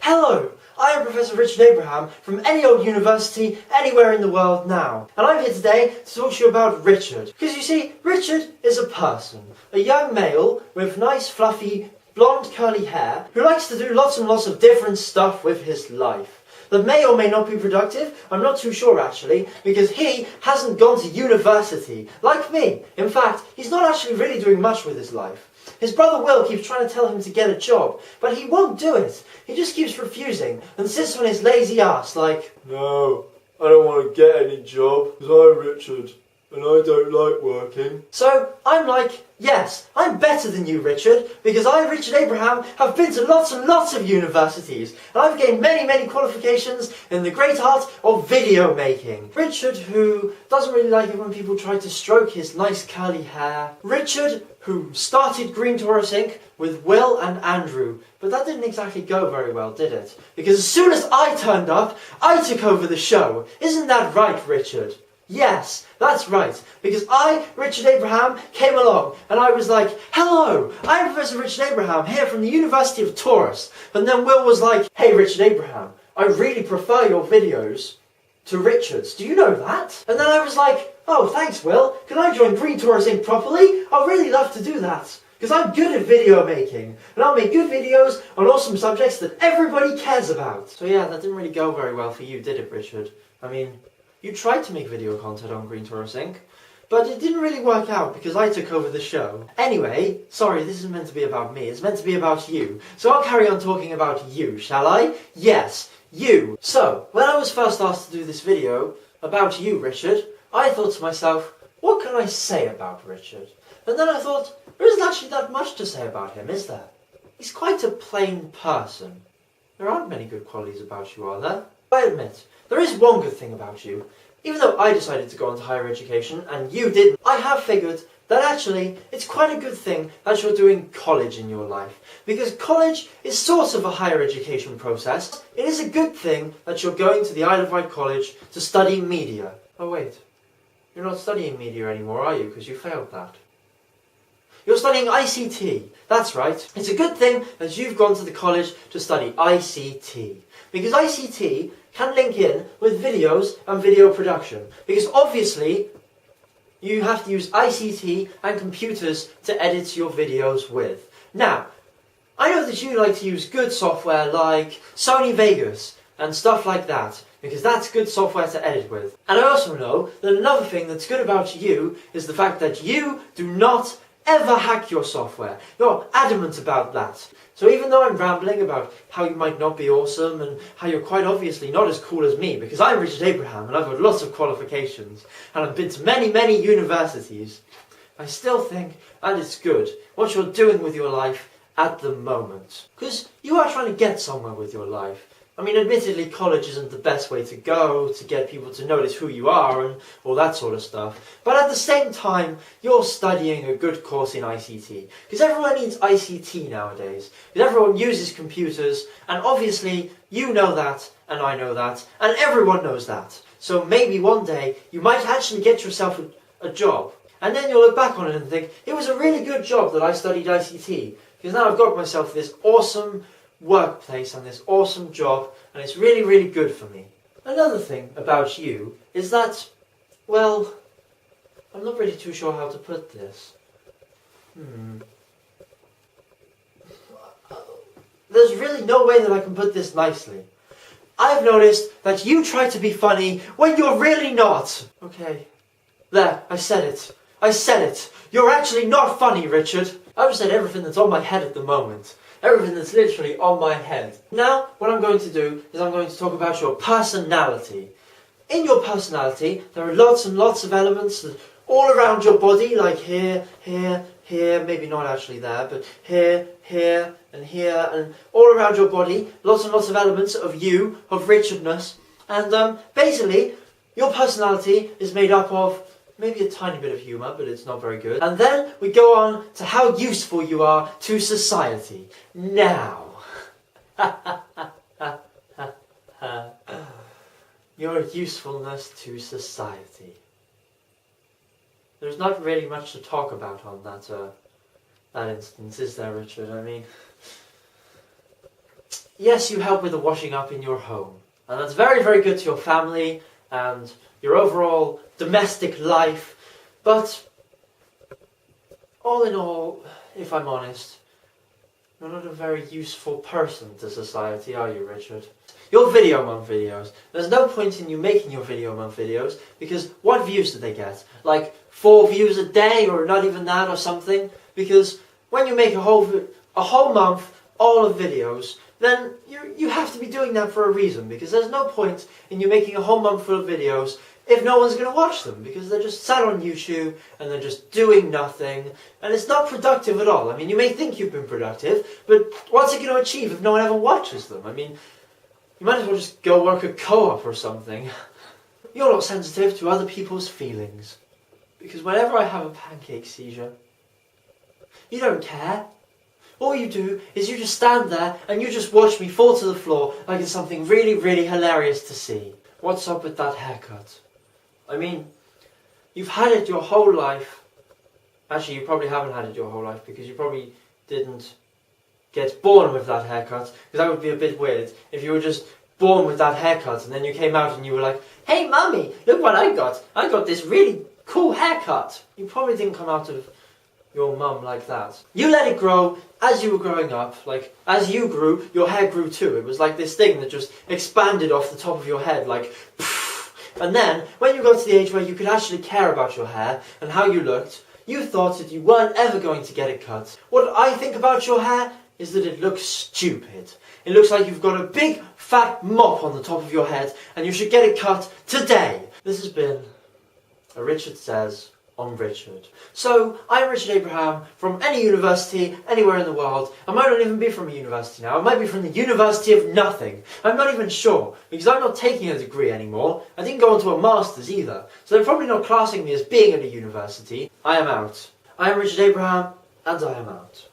Hello, I am Professor Richard Abraham from any old university anywhere in the world now. And I'm here today to talk to you about Richard. Because you see, Richard is a person, a young male with nice fluffy blonde curly hair who likes to do lots and lots of different stuff with his life. That may or may not be productive, I'm not too sure actually, because he hasn't gone to university, like me. In fact, he's not actually really doing much with his life. His brother Will keeps trying to tell him to get a job, but he won't do it. He just keeps refusing and sits on his lazy ass like, "No, I don't want to get any job, because I'm Richard, and I don't like working." So I'm like, yes, I'm better than you, Richard, because I, Richard Abraham, have been to lots and lots of universities, and I've gained many qualifications in the great art of video making. Richard, who doesn't really like it when people try to stroke his nice curly hair. Richard, who started Green Taurus Inc. with Will and Andrew, but that didn't exactly go very well, did it? Because as soon as I turned up, I took over the show. Isn't that right, Richard? Yes, that's right, because I, Richard Abraham, came along and I was like, "Hello, I'm Professor Richard Abraham here from the University of Taurus." And then Will was like, "Hey Richard Abraham, I really prefer your videos to Richard's. Do you know that?" And then I was like, "Oh, thanks Will, can I join Green Taurus Inc. properly? I'd really love to do that. Because I'm good at video making, and I'll make good videos on awesome subjects that everybody cares about." So yeah, that didn't really go very well for you, did it, Richard? I mean, you tried to make video content on Green Taurus Inc., but it didn't really work out because I took over the show. Anyway, sorry, this isn't meant to be about me, it's meant to be about you. So I'll carry on talking about you, shall I? Yes, you. So, when I was first asked to do this video about you, Richard, I thought to myself, what can I say about Richard? And then I thought, there isn't actually that much to say about him, is there? He's quite a plain person. There aren't many good qualities about you, are there? I admit, there is one good thing about you. Even though I decided to go into higher education and you didn't, I have figured that actually it's quite a good thing that you're doing college in your life. Because college is sort of a higher education process. It is a good thing that you're going to the Isle of Wight College to study media. Oh wait, you're not studying media anymore, are you? Because you failed that. You're studying ICT. That's right. It's a good thing that you've gone to the college to study ICT. Because ICT can link in with videos and video production. Because obviously, you have to use ICT and computers to edit your videos with. Now, I know that you like to use good software like Sony Vegas and stuff like that, because that's good software to edit with. And I also know that another thing that's good about you is the fact that you do not ever hack your software. You're adamant about that. So even though I'm rambling about how you might not be awesome and how you're quite obviously not as cool as me, because I'm Richard Abraham and I've got lots of qualifications and I've been to many universities, I still think that it's good what you're doing with your life at the moment. Because you are trying to get somewhere with your life. I mean, admittedly, college isn't the best way to go to get people to notice who you are and all that sort of stuff. But at the same time, you're studying a good course in ICT. Because everyone needs ICT nowadays. Because everyone uses computers, and obviously, you know that, and I know that, and everyone knows that. So maybe one day, you might actually get yourself a job. And then you'll look back on it and think, it was a really good job that I studied ICT. Because now I've got myself this awesome workplace and this awesome job, and it's really good for me. Another thing about you is that, well, I'm not really too sure how to put this. There's really no way that I can put this nicely. I've noticed that you try to be funny when you're really not. Okay, there, I said it. I said it. You're actually not funny, Richard. I've said everything that's on my head at the moment. Everything that's literally on my head. Now, what I'm going to do is I'm going to talk about your personality. In your personality, there are lots and lots of elements all around your body, like here, maybe not actually there, but here, and all around your body, lots and lots of elements of you, of Richardness. And basically, your personality is made up of maybe a tiny bit of humour, but it's not very good. And then we go on to how useful you are to society. Now, your usefulness to society. There's not really much to talk about on that instance, is there, Richard? I mean, yes, you help with the washing up in your home. And that's very, very good to your family and your overall domestic life. But all in all, if I'm honest, you're not a very useful person to society, are you, Richard? Your Video Mum videos. There's no point in you making your Video Mum videos because what views do they get? Like 4 views a day or not even that or something? Because when you make a whole month, all of videos, then you have to be doing that for a reason, because there's no point in you making a whole month full of videos if no one's going to watch them, because they're just sat on YouTube and they're just doing nothing, and it's not productive at all. I mean, you may think you've been productive, but what's it going to achieve if no one ever watches them? I mean, you might as well just go work a co-op or something. You're not sensitive to other people's feelings, because whenever I have a pancake seizure, you don't care. All you do is you just stand there and you just watch me fall to the floor like it's something really, really hilarious to see. What's up with that haircut? I mean, you've had it your whole life. Actually, you probably haven't had it your whole life because you probably didn't get born with that haircut, because that would be a bit weird if you were just born with that haircut and then you came out and you were like, "Hey mummy, look what I got. I got this really cool haircut." You probably didn't come out of your mum like that. You let it grow as you were growing up. Like, as you grew, your hair grew too. It was like this thing that just expanded off the top of your head, like, poof. And then, when you got to the age where you could actually care about your hair and how you looked, you thought that you weren't ever going to get it cut. What I think about your hair is that it looks stupid. It looks like you've got a big fat mop on the top of your head and you should get it cut today. This has been a Richard Says on Richard. So, I'm Richard Abraham from any university, anywhere in the world. I might not even be from a university now. I might be from the University of Nothing. I'm not even sure, because I'm not taking a degree anymore. I didn't go on to a master's either. So they're probably not classing me as being at a university. I am out. I am Richard Abraham, and I am out.